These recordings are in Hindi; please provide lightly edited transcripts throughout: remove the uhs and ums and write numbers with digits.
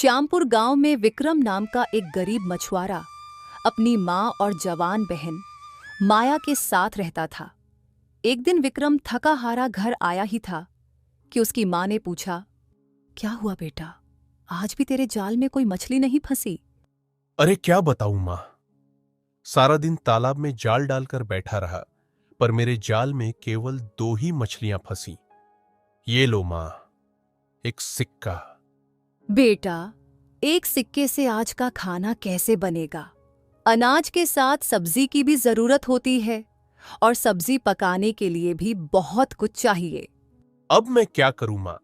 श्यामपुर गांव में विक्रम नाम का एक गरीब मछुआरा अपनी माँ और जवान बहन माया के साथ रहता था। एक दिन विक्रम थका हारा घर आया ही था कि उसकी माँ ने पूछा, क्या हुआ बेटा, आज भी तेरे जाल में कोई मछली नहीं फंसी? अरे क्या बताऊं मां, सारा दिन तालाब में जाल डालकर बैठा रहा, पर मेरे जाल में केवल 2 ही मछलियां फंसी। ये लो मां, एक सिक्का। बेटा, एक सिक्के से आज का खाना कैसे बनेगा? अनाज के साथ सब्जी की भी जरूरत होती है और सब्जी पकाने के लिए भी बहुत कुछ चाहिए। अब मैं क्या करूं मां,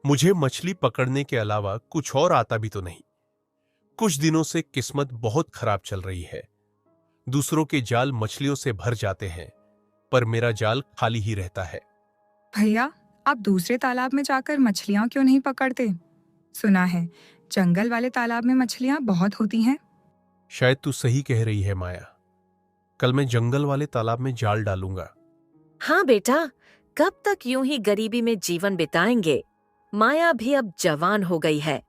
मुझे मछली पकड़ने के अलावा कुछ और आता भी तो नहीं। कुछ दिनों से किस्मत बहुत खराब चल रही है। दूसरों के जाल मछलियों से भर जाते हैं, पर मेरा जाल खाली ही रहता है। भैया, आप दूसरे तालाब में जाकर मछलियां क्यों नहीं पकड़ते? सुना है जंगल वाले तालाब में मछलियां बहुत होती हैं। शायद तू सही कह रही है माया। कल मैं जंगल वाले तालाब में जाल डालूंगा। हाँ बेटा, कब तक यूं ही गरीबी में जीवन बिताएंगे? माया भी अब जवान हो गई है,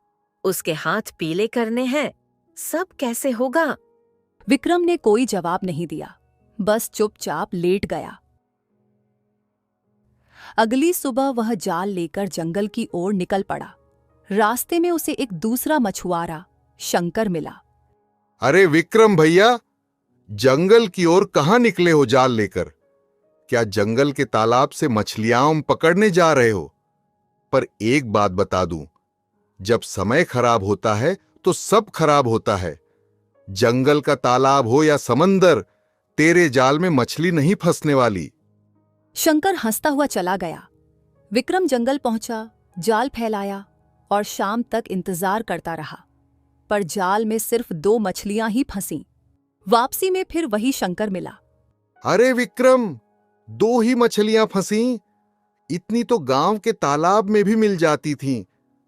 उसके हाथ पीले करने हैं, सब कैसे होगा? विक्रम ने कोई जवाब नहीं दिया, बस चुपचाप लेट गया। अगली सुबह वह जाल लेकर जंगल की ओर निकल पड़ा। रास्ते में उसे एक दूसरा मछुआरा शंकर मिला। अरे विक्रम भैया, जंगल की ओर कहां निकले हो जाल लेकर? क्या जंगल के तालाब से मछलियां पकड़ने जा रहे हो? पर एक बात बता दूं, जब समय खराब होता है तो सब खराब होता है। जंगल का तालाब हो या समंदर, तेरे जाल में मछली नहीं फंसने वाली। शंकर हंसता हुआ चला गया। विक्रम जंगल पहुंचा, जाल फैलाया और शाम तक इंतजार करता रहा, पर जाल में सिर्फ 2 मछलियां ही फंसीं। वापसी में फिर वही शंकर मिला। अरे विक्रम, 2 ही मछलियां फंसी? इतनी तो गांव के तालाब में भी मिल जाती थीं।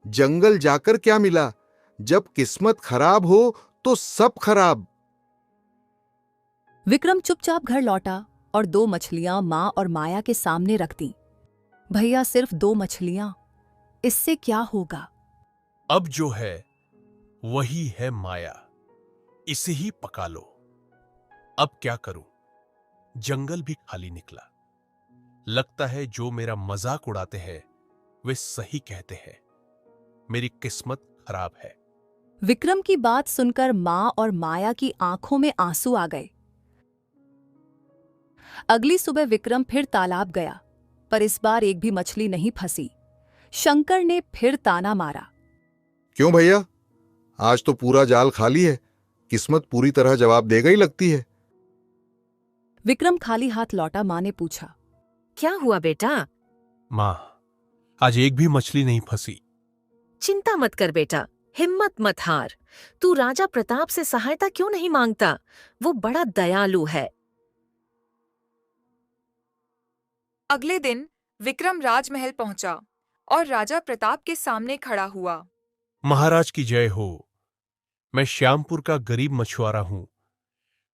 जंगल जाकर क्या मिला? जब किस्मत खराब हो तो सब खराब। विक्रम चुपचाप घर लौटा और 2 मछलियां मां और माया के सामने रख दी। भैया, सिर्फ 2 मछलियां, इससे क्या होगा? अब जो है वही है माया, इसे ही पका लो। अब क्या करूं, जंगल भी खाली निकला। लगता है जो मेरा मजाक उड़ाते हैं वे सही कहते हैं, मेरी किस्मत खराब है। विक्रम की बात सुनकर मां और माया की आंखों में आंसू आ गए। अगली सुबह विक्रम फिर तालाब गया, पर इस बार एक भी मछली नहीं फंसी। शंकर ने फिर ताना मारा। क्यों भैया, आज तो पूरा जाल खाली है। किस्मत पूरी तरह जवाब देगा ही लगती है। विक्रम खाली हाथ लौटा। मां ने पूछा, क्या हुआ बेटा? मां, आज एक भी मछली नहीं फंसी। चिंता मत कर बेटा, हिम्मत मत हार। तू राजा प्रताप से सहायता क्यों नहीं मांगता? वो बड़ा दयालु है। अगले दिन विक्रम राजमहल पहुंचा और राजा प्रताप के सामने खड़ा हुआ। महाराज की जय हो। मैं श्यामपुर का गरीब मछुआरा हूं।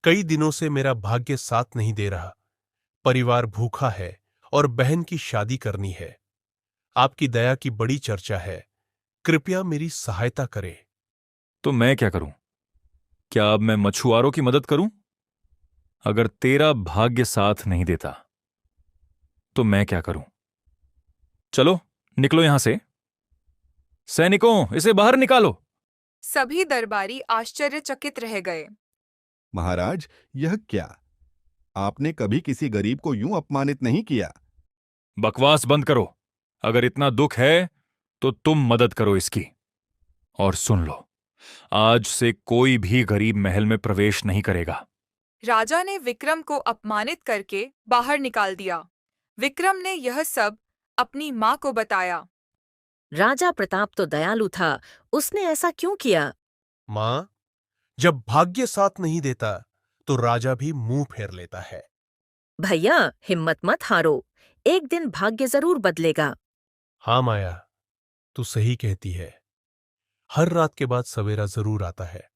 कई दिनों से मेरा भाग्य साथ नहीं दे रहा। परिवार भूखा है और बहन की शादी करनी है। आपकी दया की बड़ी चर्चा है, कृपया मेरी सहायता करें। तो मैं क्या करूं? क्या अब मैं मछुआरों की मदद करूं? अगर तेरा भाग्य साथ नहीं देता तो मैं क्या करूं? चलो निकलो यहां से। सैनिकों, इसे बाहर निकालो। सभी दरबारी आश्चर्यचकित रह गए। महाराज, यह क्या? आपने कभी किसी गरीब को यूं अपमानित नहीं किया। बकवास बंद करो। अगर इतना दुख है तो तुम मदद करो इसकी। और सुन लो, आज से कोई भी गरीब महल में प्रवेश नहीं करेगा। राजा ने विक्रम को अपमानित करके बाहर निकाल दिया। विक्रम ने यह सब अपनी माँ को बताया। राजा प्रताप तो दयालु था, उसने ऐसा क्यों किया? मां, जब भाग्य साथ नहीं देता तो राजा भी मुंह फेर लेता है। भैया, हिम्मत मत हारो, एक दिन भाग्य जरूर बदलेगा। हां माया, तू सही कहती है। हर रात के बाद सवेरा जरूर आता है।